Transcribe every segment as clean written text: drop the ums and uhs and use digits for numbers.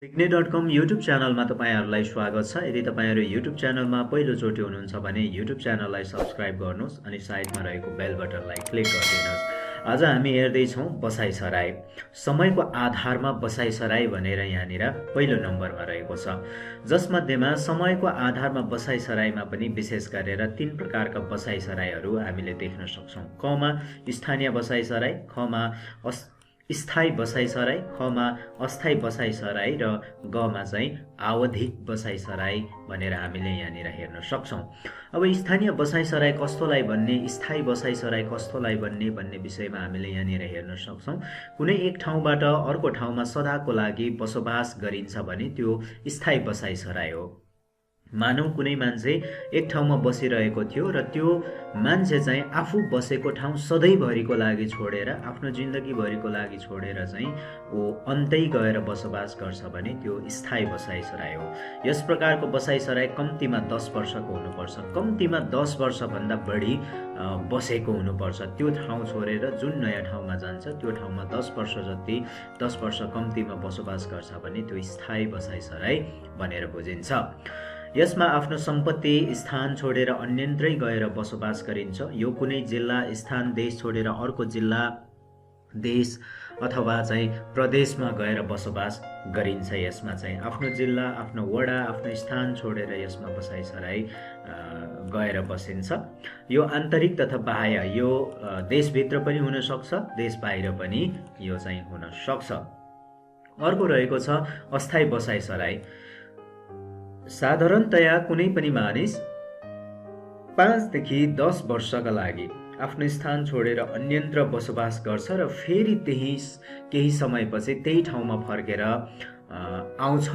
सिग्ने.com YouTube च्यानलमा तपाईहरुलाई स्वागत छ। यदि तपाईहरु युट्युब च्यानलमा पहिलोचोटि हुनुहुन्छ भने युट्युब च्यानललाई सब्स्क्राइब गर्नुहोस् अनि साइडमा रहेको बेल बटनलाई क्लिक गरिदिनुहोस्। आज हामी हेर्दै छौं बसाइसराई। समयको आधारमा बसाइसराई भनेर यहाँनिर पहिलो नम्बरमा रहेको छ। जसमध्येमा समयको आधारमा बसाइसराईमा पनि विशेष गरेर 3 प्रकारका बसाइसराईहरू हामीले देख्न सक्छौं। क मा स्थानीय बसाइसराई, ख मा स्थायी बसाइसराई, ख मा अस्थायी बसाइसराई र ग मा चाहिँ आवधिक बसाइसराई भनेर हामीले यहाँनिर हेर्न सक्छौं। अब स्थानीय बसाइसराई कस्तोलाई भन्ने, स्थायी बसाइसराई कस्तोलाई भन्ने विषयमा हामीले यहाँनिर हेर्न सक्छौं। कुनै एक ठाउँबाट अर्को ठाउँमा सदाको लागि बसोबास गरिन्छ भने त्यो स्थायी बसाइसराई हो। मानौ कुनै मान्छे एक ठाउँमा बसिरहेको थियो र त्यो मान्छे चाहिँ आफू बसेको ठाउँ सधैँभरिको लागि छोडेर, आफ्नो जिन्दगीभरिको लागि छोडेर चाहिँ ऊ अन्तै गएर बसोबास गर्छ भने त्यो स्थायी बसाइसराई हो। यस प्रकारको बसाइसराई कम्तीमा 10 वर्षको हुनुपर्छ। कम्तीमा 10 वर्षभन्दा बढी बसेको हुनुपर्छ। त्यो ठाउँ छोडेर जुन नयाँ ठाउँमा जान्छ त्यो ठाउँमा 10 वर्ष जति 10 वर्ष कम्तीमा बसोबास गर्छ भने त्यो स्थायी बसाइसराई भनेर बुझिन्छ। यसमा आफ्नो सम्पत्ति स्थान छोडेर अन्यन्त्रै गएर बसोबास गरिन्छ। यो कुनै जिल्ला, स्थान, देश छोडेर अर्को जिल्ला, देश अथवा चाहिँ प्रदेशमा गएर बसोबास गरिन्छ। यसमा चाहिँ आफ्नो जिल्ला, आफ्नो वडा, आफ्नो स्थान छोडेर यसमा बसाइसराई गएर बसिन्छ। यो आन्तरिक तथा बाह्य, यो देशभित्र पनि हुन सक्छ, देश बाहिर पनि यो चाहिँ हुन सक्छ। अर्को रहेको छ अस्थायी बसाइसराई। साधारणतया कुनै पनि मानिस 5 देखि 10 वर्षका लागि आफ्नो स्थान छोडेर अन्यत्र बसोबास गर्छ र फेरि त्यही केही समयपछि त्यही ठाउँमा फर्केर आउँछ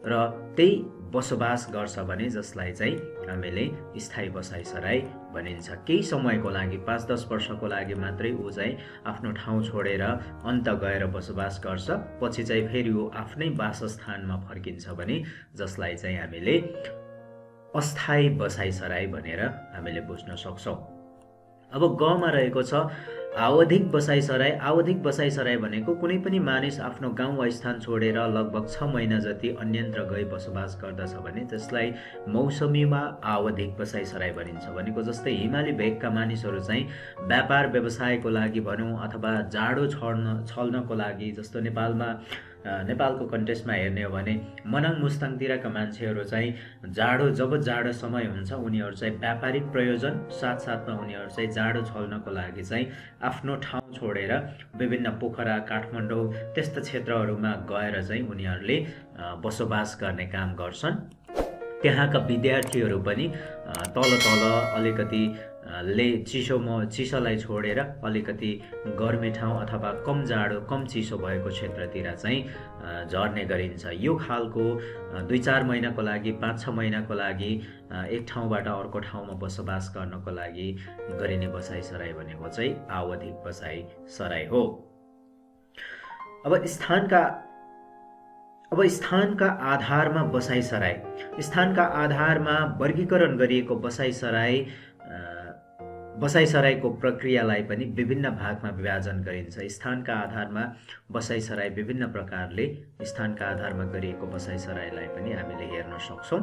र त्यही बसोबास गर्छ भने जसलाई चाहिँ हामीले स्थायी बसाइसराई भनिन्छ। केही समयको लागि 5-10 वर्षको लागि मात्रै ऊ चाहिँ आफ्नो ठाउँ छोडेर अन्त गएर बसोबास गर्छ, पछि चाहिँ फेरि ऊ आफ्नै वासस्थानमा फर्किन्छ भने जसलाई चाहिँ हामीले अस्थायी बसाइसराई भनेर हामीले बुझ्न सक्छौं। अब ग मा रहेको छ आवधिक बसाइसराई। आवधिक बसाइसराई भनेको कुनै पनि मानिस आफ्नो गाउँ वा स्थान छोडेर लगभग 6 महिना जति अन्यत्र गई बसोबास गर्दछ भने त्यसलाई मौसमी वा आवधिक बसाइसराई भनिन्छ। भनेको जस्तै हिमाली भेगका मानिसहरू चाहिँ व्यापार व्यवसायको लागि भनौं अथवा जाडो छल्नको लागि, जस्तो नेपालको कन्टेक्स्टमा हेर्ने हो भने मनाङ मुस्ताङतिरका मान्छेहरू चाहिँ जब जाडो समय हुन्छ उनीहरू चाहिँ व्यापारिक प्रयोजन साथसाथमा उनीहरू चाहिँ जाडो छल्नको लागि चाहिँ आफ्नो ठाउँ छोडेर विभिन्न पोखरा, काठमाडौँ त्यस्ता क्षेत्रहरूमा गएर चाहिँ उनीहरूले बसोबास गर्ने काम गर्छन्। त्यहाँका विद्यार्थीहरू पनि तल अलिकति चिसोलाई छोडेर अलिकति गर्मी ठाउँ अथवा कम जाडो कम चिसो भएको क्षेत्रतिर चाहिँ झर्ने गरिन्छ। यो खालको 2-4 महिनाको लागि 5-6 महिनाको लागि एक ठाउँबाट अर्को ठाउँमा बसोबास गर्नको लागि गरिने बसाइसराई भनेको चाहिँ आवधिक बसाइसराई हो। अब स्थानका आधारमा बसाइसराई। स्थानका आधारमा वर्गीकरण गरिएको बसाइसराईको प्रक्रियालाई पनि विभिन्न भागमा विभाजन गरिन्छ। स्थानका आधारमा बसाइसराई विभिन्न प्रकारले स्थानका आधारमा गरिएको बसाइसराईलाई पनि हामीले हेर्न सक्छौं।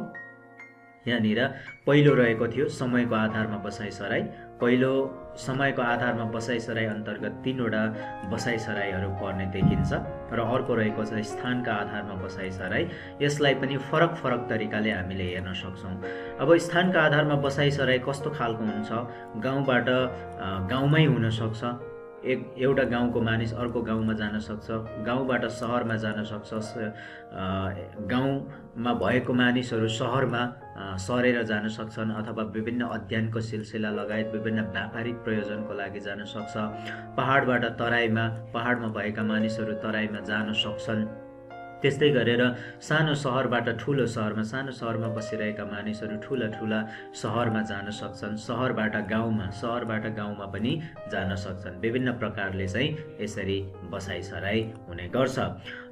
यहाँनिर पहिलो रहेको थियो समयको आधारमा बसाइसराई। पहिलो समयको आधारमा बसाइसराई अन्तर्गत 3 वटा बसाइसराईहरू पर्ने देखिन्छ र अर्को रहेको छ स्थानका आधारमा बसाइसराई। यसलाई पनि फरक तरिकाले हामीले हेर्न सक्छौं। अब स्थानका आधारमा बसाइसराई कस्तो खालको हुन्छ? गाउँबाट गाउँमै हुन सक्छ। एउटा गाउँको मानिस अर्को गाउँमा जान सक्छ, गाउँबाट शहरमा जान सक्छ, गाउँमा भएको मानिसहरू शहरमा सरेर जान सक्छन् अथवा विभिन्न अध्ययनको सिलसिला लगायत विभिन्न व्यापारिक प्रयोजनको लागि जान सक्छ। पहाडमा भएका मानिसहरू तराईमा जान सक्छन्। त्यस्तै गरेर सानो सहरबाट ठूलो सहरमा, सानो सहरमा बसिरहेका मानिसहरू ठूला सहरमा जान सक्छन्। सहरबाट गाउँमा पनि जान सक्छन्। विभिन्न प्रकारले चाहिँ यसरी बसाइसराई हुने गर्छ।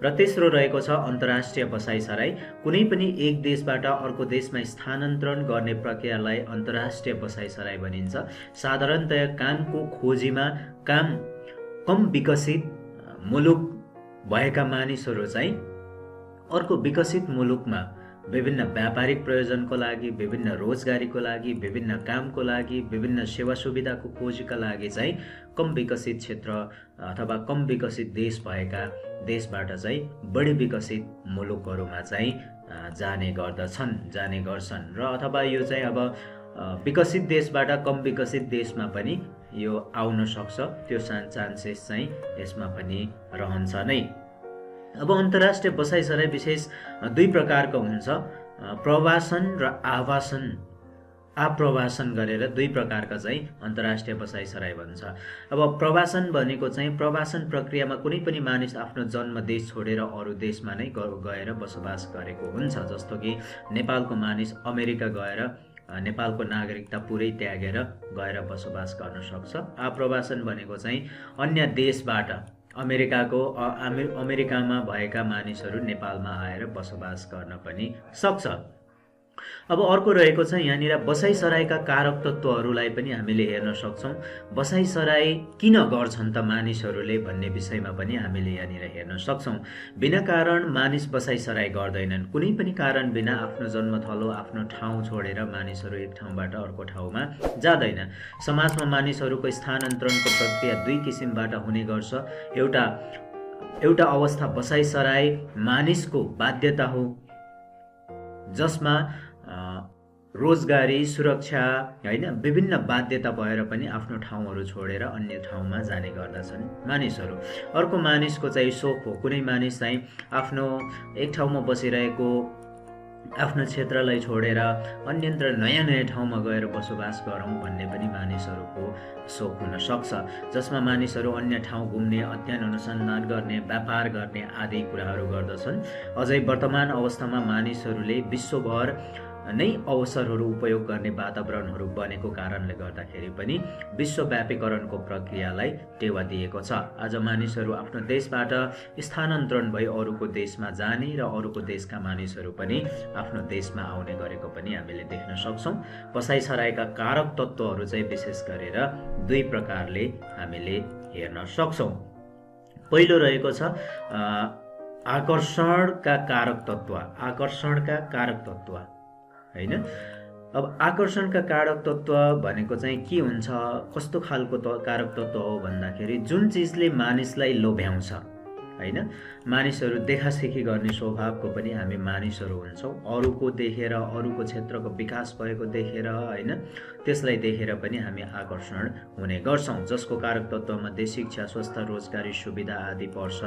र तेस्रो रहेको छ अन्तर्राष्ट्रिय बसाइसराई। कुनै पनि एक देशबाट अर्को देशमा स्थानान्तरण गर्ने प्रक्रियालाई अन्तर्राष्ट्रिय बसाइसराई भनिन्छ। साधारणतया कामको खोजीमा कम विकसित मुलुक भएका मानिसहरू चाहिँ अर्को विकसित मुलुकमा विभिन्न व्यापारिक प्रयोजनको लागि, विभिन्न रोजगारीको लागि, विभिन्न कामको लागि, विभिन्न सेवा सुविधाको खोजीका लागि चाहिँ कम विकसित क्षेत्र अथवा कम विकसित देश भएका देशबाट चाहिँ बढी विकसित मुलुकहरूमा चाहिँ जाने गर्छन् र अथवा यो चाहिँ अब विकसित देशबाट कम विकसित देशमा पनि यो आउन सक्छ, त्यो चान्सेस चाहिँ यसमा पनि रहन्छ नै। अब अन्तर्राष्ट्रिय बसाइसराई विशेष दुई प्रकारको हुन्छ, प्रवासन र आप्रवासन गरेर दुई प्रकारका चाहिँ अन्तर्राष्ट्रिय बसाइसराई भन्छ। अब प्रवासन भनेको चाहिँ प्रवासन प्रक्रियामा कुनै पनि मानिस आफ्नो जन्म देश छोडेर अरू देशमा नै गएर बसोबास गरेको हुन्छ। जस्तो कि नेपालको मानिस अमेरिका गएर नेपालको नागरिकता पुरै त्यागेर गएर बसोबास गर्न सक्छ। आप्रवासन भनेको चाहिँ अन्य देशबाट अमेरिकामा भएका मानिसहरू नेपालमा आएर बसोबास गर्न पनि सक्छ। अब अर्को रहेको छ यहाँनिर बसाइसराईका कारक तत्त्वहरूलाई पनि हामीले हेर्न सक्छौँ। बसाइसराई किन गर्छन् त मानिसहरूले भन्ने विषयमा पनि हामीले यहाँनिर हेर्न सक्छौँ। बिना कारण मानिस बसाइसराई गर्दैनन्। कुनै पनि कारण बिना आफ्नो जन्मथलो आफ्नो ठाउँ छोडेर मानिसहरू एक ठाउँबाट अर्को ठाउँमा जाँदैन। समाजमा मानिसहरूको स्थानान्तरणको प्रक्रिया दुई किसिमबाट हुने गर्छ। एउटा अवस्था बसाइसराई मानिसको बाध्यता हो, जसमा रोजगारी, सुरक्षा हैन विभिन्न बाध्यता भएर पनि आफ्नो ठाउँहरू छोडेर अन्य ठाउँमा जाने गर्दछन् मानिसहरू। अर्को मानिसको चाहिँ सोख हो। कुनै मानिस चाहिँ आफ्नो एक ठाउँमा बसिरहेको आफ्नो क्षेत्रलाई छोडेर अन्यत्र नयाँ ठाउँमा गएर बसोबास गरौँ भन्ने पनि मानिसहरूको सोख हुन सक्छ, जसमा मानिसहरू अन्य ठाउँ घुम्ने, अध्ययन अनुसन्धान गर्ने, व्यापार गर्ने आदि कुराहरू गर्दछन्। अझै वर्तमान अवस्थामा मानिसहरूले विश्वभर नै अवसरहरू उपयोग गर्ने वातावरणहरू बनेको कारणले गर्दाखेरि पनि विश्वव्यापीकरणको प्रक्रियालाई टेवा दिएको छ। आज मानिसहरू आफ्नो देशबाट स्थानान्तरण भई अरूको देशमा जाने र अरूको देशका मानिसहरू पनि आफ्नो देशमा आउने गरेको पनि हामीले देख्न सक्छौँ। बसाइसराईका कारक तत्त्वहरू चाहिँ विशेष गरेर दुई प्रकारले हामीले हेर्न सक्छौँ। पहिलो रहेको छ आकर्षणका कारक तत्त्व हैन। अब आकर्षणका कारक तत्त्व भनेको चाहिँ के हुन्छ, कस्तो खालको कारक तत्त्व हो भन्दाखेरि जुन चिजले मानिसलाई लोभ्याउँछ हैन। मानिसहरू देखासेखी गर्ने स्वभावको पनि हामी मानिसहरू हुन्छौँ। अरूको देखेर, अरूको क्षेत्रको विकास भएको देखेर हैन, त्यसलाई देखेर पनि हामी आकर्षण हुने गर्छौँ। जसको कारक तत्त्वमध्ये शिक्षा, स्वास्थ्य, रोजगारी सुविधा आदि पर्छ।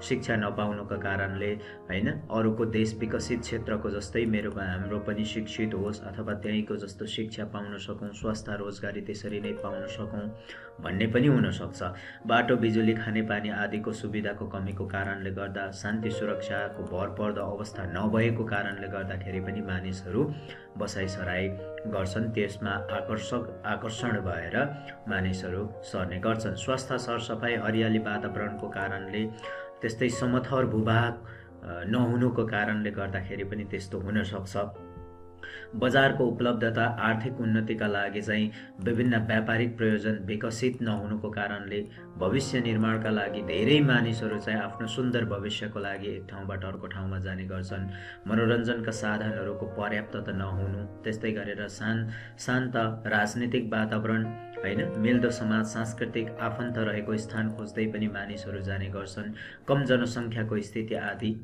शिक्षा नपाउनुको कारणले हैन, अरूको देश विकसित क्षेत्रको जस्तै हाम्रो पनि शिक्षित होस् अथवा त्यहीँको जस्तो शिक्षा पाउन सकौँ, स्वास्थ्य रोजगारी त्यसरी नै पाउन सकौँ भन्ने पनि हुन सक्छ। बाटो, बिजुली, खानेपानी आदिको सुविधाको कमीको कारणले गर्दा, शान्ति सुरक्षाको भरपर्दो अवस्था नभएको कारणले गर्दाखेरि पनि मानिसहरू बसाइसराई गर्छन्। त्यसमा आकर्षण भएर मानिसहरू सर्ने गर्छन्। स्वास्थ्य, सरसफाइ, हरियाली वातावरणको कारणले, त्यस्तै समथर भूभाग नहुनुको कारणले गर्दाखेरि पनि त्यस्तो हुन सक्छ। बजारको उपलब्धता, आर्थिक उन्नतिका लागि चाहिँ विभिन्न व्यापारिक प्रयोजन विकसित नहुनुको कारणले भविष्य निर्माणका लागि धेरै मानिसहरू चाहिँ आफ्नो सुन्दर भविष्यको लागि एक ठाउँबाट अर्को ठाउँमा जाने गर्छन्। मनोरञ्जनका साधनहरूको पर्याप्तता नहुनु, त्यस्तै गरेर शान्त राजनीतिक वातावरण हैन, मिल्दो समाज, सांस्कृतिक आफन्त रहेको स्थान खोज्दै पनि मानिसहरू जाने गर्छन्। कम जनसङ्ख्याको स्थिति आदि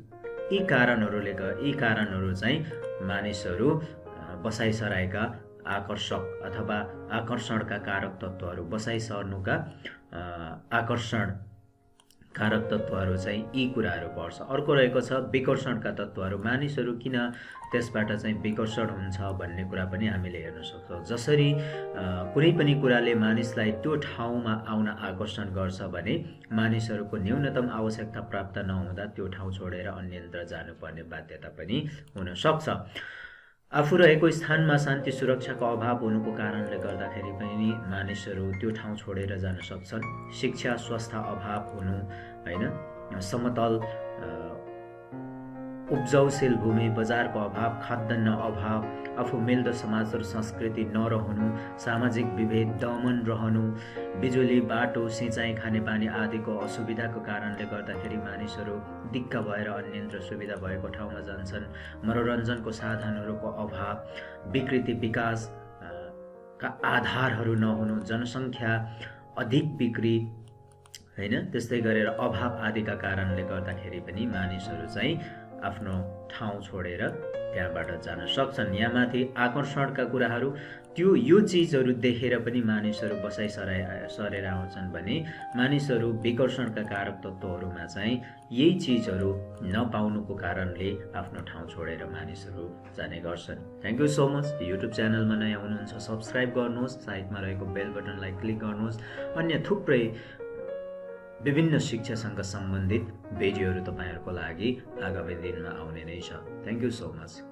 यी कारणहरू चाहिँ मानिसहरू बसाइसराईका आकर्षक अथवा आकर्षणका कारक तत्त्वहरू, बसाइसर्नुका आकर्षण कारक तत्त्वहरू चाहिँ यी कुराहरू पर्छ। अर्को रहेको छ विकर्षणका तत्त्वहरू। मानिसहरू किन त्यसबाट चाहिँ विकर्षण हुन्छ भन्ने कुरा पनि हामीले हेर्न सक्छौँ। जसरी कुनै पनि कुराले मानिसलाई त्यो ठाउँमा आउन आकर्षण गर्छ भने मानिसहरूको न्यूनतम आवश्यकता प्राप्त नहुँदा त्यो ठाउँ छोडेर अन्यत्र जानुपर्ने बाध्यता पनि हुन सक्छ। आफू रहेको स्थानमा शान्ति सुरक्षाको अभाव हुनुको कारणले गर्दाखेरि पनि मानिसहरू त्यो ठाउँ छोडेर जान सक्छन्। शिक्षा, स्वास्थ्य अभाव हुनु हैन, समतल उब्जाउशील भूमि, बजारको अभाव, खाद्यान्न अभाव, आफू मिल्दो समाज र संस्कृति नरहनु, सामाजिक विभेद, दमन रहनु, बिजुली, बाटो, सिँचाइ, खानेपानी आदिको असुविधाको कारणले गर्दाखेरि मानिसहरू दिक्क भएर अन्यत्र सुविधा भएको ठाउँमा जान्छन्। मनोरञ्जनको साधनहरूको अभाव, विकृति विकास का आधारहरू नहुनु, जनसङ्ख्या अधिक बिक्री हैन, त्यस्तै गरेर अभाव आदिका कारणले गर्दाखेरि पनि मानिसहरू चाहिँ आफ्नो ठाउँ छोडेर त्यहाँबाट जान सक्छन्। यहाँमाथि आकर्षणका कुराहरू, यो चिजहरू देखेर पनि मानिसहरू बसाइ सरेर आउँछन् भने मानिसहरू विकर्षणका कारक तत्त्वहरूमा चाहिँ यही चिजहरू नपाउनुको कारणले आफ्नो ठाउँ छोडेर मानिसहरू जाने गर्छन्। Thank you so much. YouTube च्यानलमा नयाँ हुनुहुन्छ सब्सक्राइब गर्नुहोस्, साइडमा रहेको बेल बटनलाई क्लिक गर्नुहोस्। अन्य थुप्रै विभिन्न शिक्षासँग सम्बन्धित भिडियोहरू तपाईँहरूको लागि आगामी दिनमा आउने नै छ। Thank you so much.